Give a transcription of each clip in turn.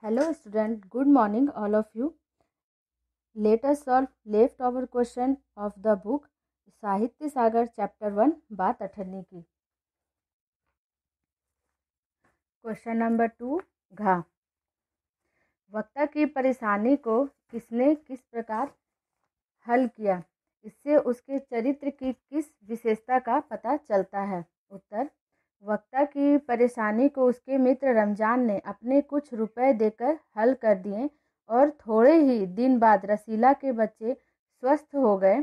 Hello student, good morning all of you. Let us solve leftover question of the book साहित्य सागर chapter 1 बात अठन्नी की. Question number 2 घा. वक्ता की परेशानी को किसने किस प्रकार हल किया, इससे उसके चरित्र की किस विशेषता का पता चलता है. उत्तर. वक्ता की परेशानी को उसके मित्र रमजान ने अपने कुछ रुपए देकर हल कर दिए और थोड़े ही दिन बाद रसीला के बच्चे स्वस्थ हो गए.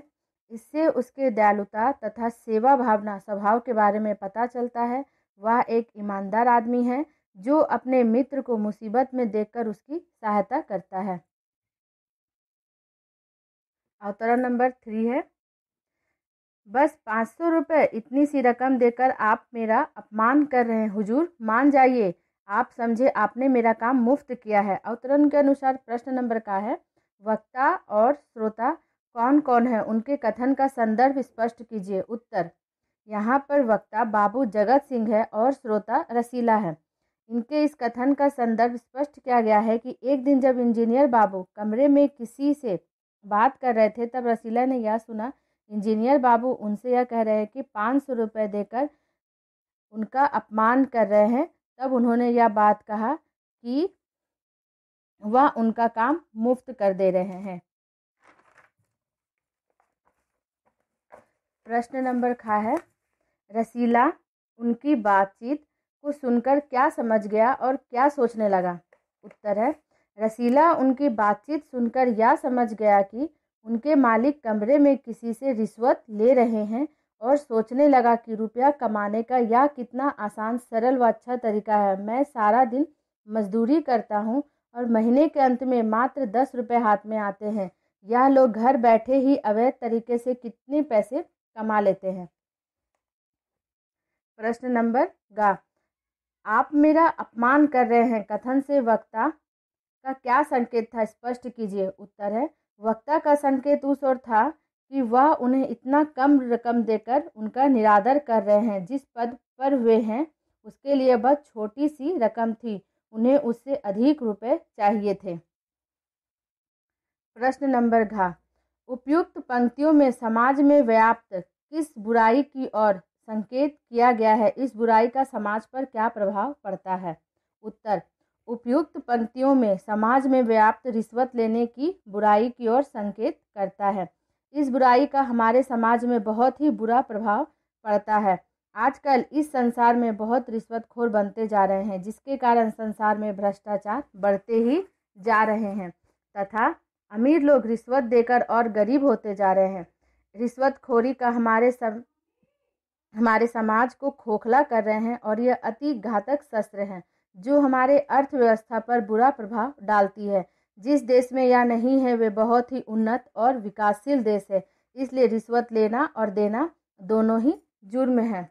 इससे उसके दयालुता तथा सेवा भावना स्वभाव के बारे में पता चलता है. वह एक ईमानदार आदमी है जो अपने मित्र को मुसीबत में देखकर उसकी सहायता करता है. अवतरण नंबर 3 है. बस 500 रुपये इतनी सी रकम देकर आप मेरा अपमान कर रहे हैं हुजूर, मान जाइए. आप समझे आपने मेरा काम मुफ्त किया है. अवतरण के अनुसार प्रश्न नंबर का है. वक्ता और श्रोता कौन कौन है, उनके कथन का संदर्भ स्पष्ट कीजिए. उत्तर. यहाँ पर वक्ता बाबू जगत सिंह है और श्रोता रसीला है. इनके इस कथन का संदर्भ स्पष्ट किया गया है कि एक दिन जब इंजीनियर बाबू कमरे में किसी से बात कर रहे थे तब रसीला ने यह सुना. इंजीनियर बाबू उनसे यह कह रहे हैं कि 500 रुपये देकर उनका अपमान कर रहे हैं. तब उन्होंने यह बात कहा कि वह उनका काम मुफ्त कर दे रहे हैं. प्रश्न नंबर खा है. रसीला उनकी बातचीत को सुनकर क्या समझ गया और क्या सोचने लगा. उत्तर है. रसीला उनकी बातचीत सुनकर यह समझ गया कि उनके मालिक कमरे में किसी से रिश्वत ले रहे हैं और सोचने लगा कि रुपया कमाने का यह कितना आसान, सरल व अच्छा तरीका है. मैं सारा दिन मजदूरी करता हूँ और महीने के अंत में मात्र 10 रुपये हाथ में आते हैं. यह लोग घर बैठे ही अवैध तरीके से कितने पैसे कमा लेते हैं. प्रश्न नंबर गा. आप मेरा अपमान कर रहे हैं कथन से वक्ता का क्या संकेत था, स्पष्ट कीजिए. उत्तर है. वक्ता का संकेत उस ओर था कि वह उन्हें इतना कम रकम देकर उनका निरादर कर रहे हैं. जिस पद पर वे हैं उसके लिए वह छोटी सी रकम थी, उन्हें उससे अधिक रुपए चाहिए थे. प्रश्न नंबर घा. उपयुक्त पंक्तियों में समाज में व्याप्त किस बुराई की ओर संकेत किया गया है, इस बुराई का समाज पर क्या प्रभाव पड़ता है. उत्तर. उपयुक्त पंक्तियों में समाज में व्याप्त रिश्वत लेने की बुराई की ओर संकेत करता है. इस बुराई का हमारे समाज में बहुत ही बुरा प्रभाव पड़ता है. आजकल इस संसार में बहुत रिश्वतखोर बनते जा रहे हैं, जिसके कारण संसार में भ्रष्टाचार बढ़ते ही जा रहे हैं तथा अमीर लोग रिश्वत देकर और गरीब होते जा रहे हैं. रिश्वतखोरी का हमारे समाज को खोखला कर रहे हैं और यह अति घातक शस्त्र है जो हमारे अर्थव्यवस्था पर बुरा प्रभाव डालती है. जिस देश में यह नहीं है वे बहुत ही उन्नत और विकासशील देश है. इसलिए रिश्वत लेना और देना दोनों ही जुर्म है.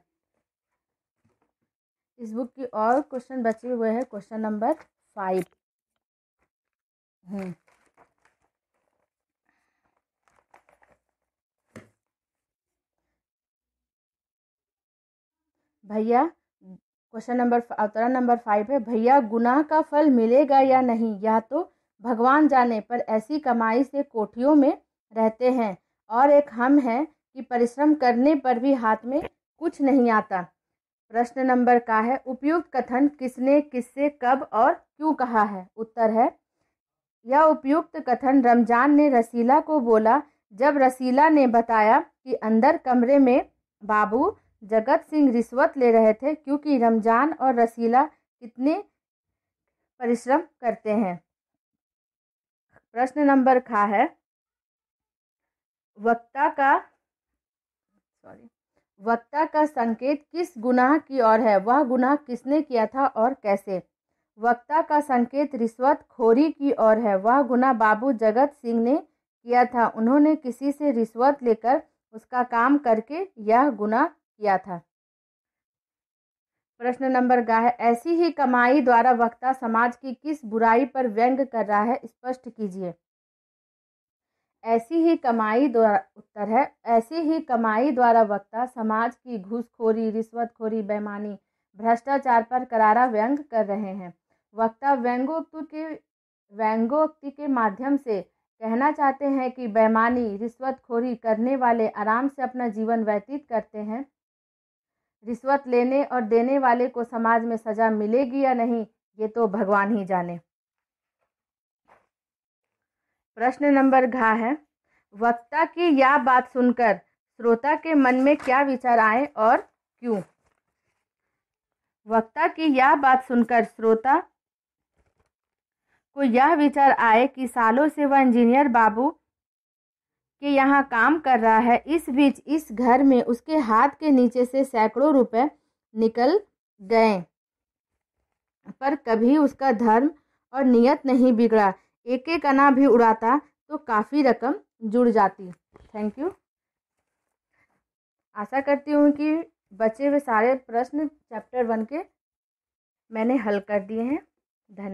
इस बुक की और क्वेश्चन बचे हुए हैं. Question number 5. भैया, क्वेश्चन नंबर अवतरण नंबर 5 है. भैया, गुनाह का फल मिलेगा या नहीं यह तो भगवान जाने, पर ऐसी कमाई से कोठियों में रहते हैं और एक हम हैं कि परिश्रम करने पर भी हाथ में कुछ नहीं आता. प्रश्न नंबर का है. उपयुक्त कथन किसने किससे कब और क्यों कहा है. उत्तर है. यह उपयुक्त कथन रमजान ने रसीला को बोला जब रसीला ने बताया कि अंदर कमरे में बाबू जगत सिंह रिश्वत ले रहे थे, क्योंकि रमजान और रसीला कितने परिश्रम करते हैं. प्रश्न नंबर खा है. वक्ता का संकेत किस गुनाह की ओर है, वह गुनाह किसने किया था और कैसे. वक्ता का संकेत रिश्वत खोरी की ओर है. वह गुनाह बाबू जगत सिंह ने किया था. उन्होंने किसी से रिश्वत लेकर उसका काम करके यह गुनाह किया था. प्रश्न नंबर गा है. ऐसी ही कमाई द्वारा वक्ता समाज की किस बुराई पर व्यंग कर रहा है, स्पष्ट कीजिए. ऐसी ही कमाई द्वारा. उत्तर है. ऐसी ही कमाई द्वारा वक्ता समाज की घूसखोरी, रिश्वतखोरी, बेईमानी, भ्रष्टाचार पर करारा व्यंग कर रहे हैं. वक्ता व्यंग्योक्ति के माध्यम से कहना चाहते हैं कि बेईमानी, रिश्वतखोरी करने वाले आराम से अपना जीवन व्यतीत करते हैं। रिश्वत लेने और देने वाले को समाज में सजा मिलेगी या नहीं, ये तो भगवान ही जाने। प्रश्न नंबर घ है, वक्ता की यह बात सुनकर श्रोता के मन में क्या विचार आए और क्यों? वक्ता की यह बात सुनकर श्रोता को यह विचार आए कि सालों से वह इंजीनियर बाबू के यहाँ काम कर रहा है। इस बीच इस घर में उसके हाथ के नीचे से सैकड़ों रुपए निकल गए, पर कभी उसका धर्म और नियत नहीं बिगड़ा। एक एक आना भी उड़ाता तो काफ़ी रकम जुड़ जाती। Thank you. आशा करती हूँ कि बचे हुए सारे प्रश्न चैप्टर 1 के मैंने हल कर दिए हैं। धन्यवाद।